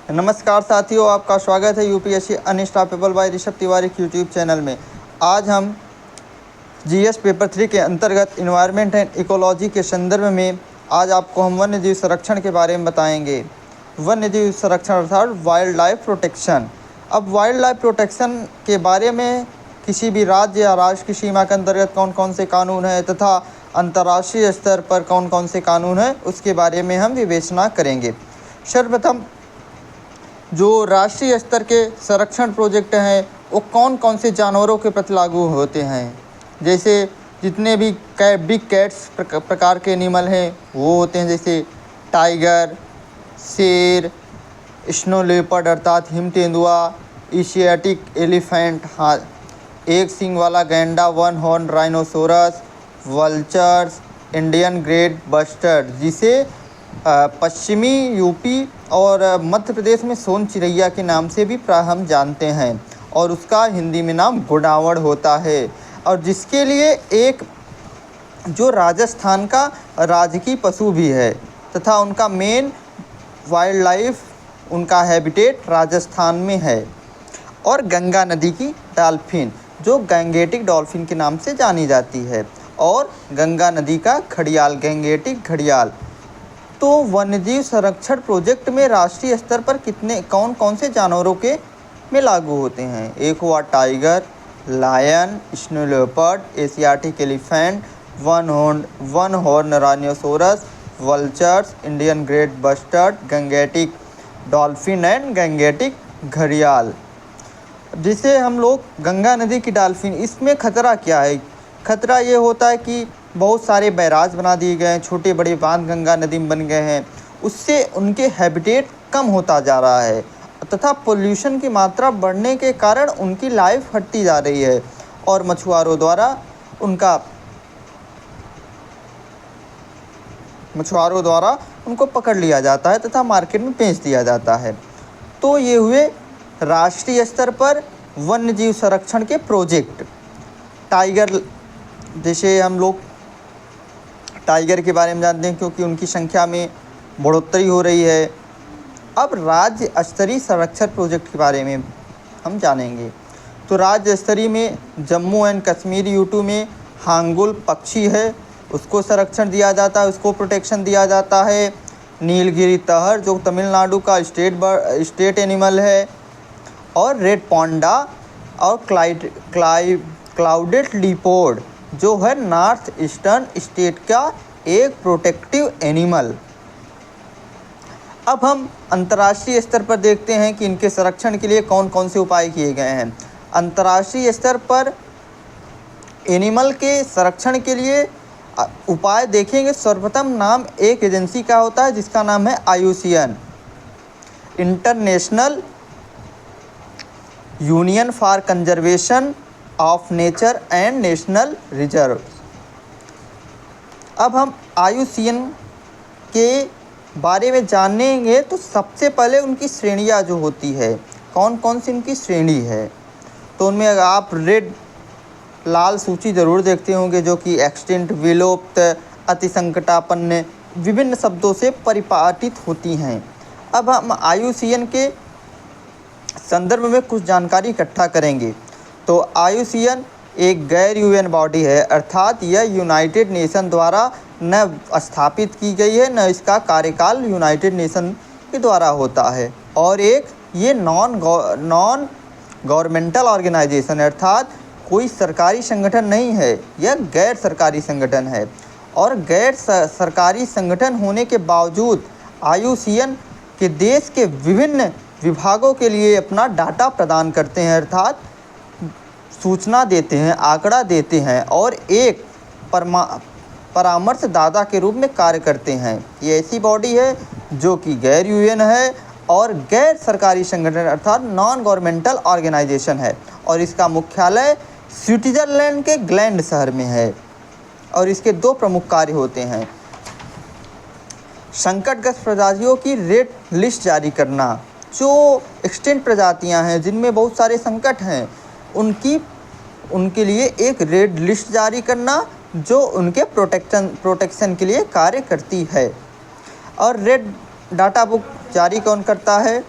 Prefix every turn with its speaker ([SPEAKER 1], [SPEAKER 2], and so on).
[SPEAKER 1] नमस्कार साथियों, आपका स्वागत है UPSC unstoppable by Rishabh Tiwari के यूट्यूब चैनल में। आज हम जीएस पेपर 3 के अंतर्गत इन्वायरमेंट एंड इकोलॉजी के संदर्भ में आज आपको हम वन्य जीव संरक्षण के बारे में बताएंगे। वन्य जीव संरक्षण अर्थात वाइल्ड लाइफ प्रोटेक्शन। अब वाइल्ड लाइफ प्रोटेक्शन के बारे में किसी भी राज्य या राष्ट्र की सीमा के अंतर्गत कौन कौन से कानून हैं तथा अंतर्राष्ट्रीय स्तर पर कौन कौन से कानून हैं, उसके बारे में हम विवेचना करेंगे। सर्वप्रथम जो राष्ट्रीय स्तर के संरक्षण प्रोजेक्ट हैं वो कौन कौन से जानवरों के प्रति लागू होते हैं। जैसे जितने भी बिग कैट्स प्रकार के एनिमल हैं वो होते हैं, जैसे टाइगर, शेर, स्नो लेपर्ड अर्थात हिम तेंदुआ, एशियाटिक एलिफेंट, एक सींग वाला गैंडा, one horn rhinoceros, vultures, Indian great bustard जिसे पश्चिमी यूपी और मध्य प्रदेश में सोन चिरैया के नाम से भी हम जानते हैं, और उसका हिंदी में नाम गोडावड़ होता है, और जिसके लिए एक जो राजस्थान का राजकीय पशु भी है तथा उनका मेन वाइल्ड लाइफ उनका हैबिटेट राजस्थान में है। और गंगा नदी की डॉल्फिन जो गैंगेटिक डॉल्फिन के नाम से जानी जाती है, और गंगा नदी का घड़ियाल गैंगेटिक घड़ियाल। तो वन्यजीव संरक्षण प्रोजेक्ट में राष्ट्रीय स्तर पर कौन कौन से जानवरों के में लागू होते हैं। एक हुआ tiger, lion, snow leopard, Asiatic elephant, one horn rhinoceros, vultures, Indian great bustard, Gangetic dolphin and Gangetic घड़ियाल। जिसे हम लोग गंगा नदी की डॉल्फिन, इसमें खतरा क्या है? खतरा ये होता है कि बहुत सारे बैराज बना दिए गए हैं, छोटे बड़े बांध गंगा नदी में बन गए हैं, उससे उनके हैबिटेट कम होता जा रहा है तथा पोल्यूशन की मात्रा बढ़ने के कारण उनकी लाइफ हटती जा रही है, और मछुआरों द्वारा उनको पकड़ लिया जाता है तथा मार्केट में बेच दिया जाता है। तो ये हुए राष्ट्रीय स्तर पर वन्य जीव संरक्षण के प्रोजेक्ट। टाइगर, जैसे हम लोग टाइगर के बारे में जानते हैं क्योंकि उनकी संख्या में बढ़ोतरी हो रही है। अब राज्य स्तरीय संरक्षण प्रोजेक्ट के बारे में हम जानेंगे। तो राज्य स्तरीय में जम्मू एंड कश्मीर यूटी में हांगुल पक्षी है, उसको संरक्षण दिया जाता है, उसको प्रोटेक्शन दिया जाता है। नीलगिरी तहर जो तमिलनाडु का स्टेट एनिमल है, और रेड पांडा और क्लाउडेड लीपर्ड जो है नॉर्थ ईस्टर्न स्टेट का एक प्रोटेक्टिव एनिमल। अब हम अंतर्राष्ट्रीय स्तर पर देखते हैं कि इनके संरक्षण के लिए कौन कौन से उपाय किए गए हैं। अंतर्राष्ट्रीय स्तर पर एनिमल के संरक्षण के लिए उपाय देखेंगे। सर्वप्रथम नाम एक एजेंसी का होता है जिसका नाम है IUCN, international union for conservation of nature and national reserve. अब हम IUCN के बारे में जानेंगे तो सबसे पहले उनकी श्रेणियाँ जो होती है, कौन कौन सी उनकी श्रेणी है। तो उनमें अगर आप रेड लाल सूची ज़रूर देखते होंगे जो कि एक्सटिंक्ट, विलुप्त, अतिसंकटापन्न विभिन्न शब्दों से परिपाटित होती हैं। अब हम IUCN के संदर्भ में कुछ जानकारी इकट्ठा करेंगे। तो IUCN एक गैर UN बॉडी है, अर्थात यह यूनाइटेड नेशन द्वारा न स्थापित की गई है, न इसका कार्यकाल यूनाइटेड नेशन के द्वारा होता है, और ये नॉन गवर्नमेंटल ऑर्गेनाइजेशन अर्थात कोई सरकारी संगठन नहीं है, यह गैर सरकारी संगठन है। और गैर सरकारी संगठन होने के बावजूद IUCN के देश के विभिन्न विभागों के लिए अपना डाटा प्रदान करते हैं, अर्थात सूचना देते हैं, आंकड़ा देते हैं, और एक परामर्शदाता के रूप में कार्य करते हैं। ये ऐसी बॉडी है जो कि गैर UN है और गैर सरकारी संगठन अर्थात नॉन गवर्नमेंटल ऑर्गेनाइजेशन है, और इसका मुख्यालय स्विट्जरलैंड के ग्लैंड शहर में है, और इसके 2 प्रमुख कार्य होते हैं। संकटग्रस्त प्रजातियों की रेड लिस्ट जारी करना, जो एक्सटिंक्ट प्रजातियां हैं जिनमें बहुत सारे संकट हैं, उनके लिए एक रेड लिस्ट जारी करना जो उनके प्रोटेक्शन के लिए कार्य करती है। और रेड डाटा बुक जारी कौन करता है?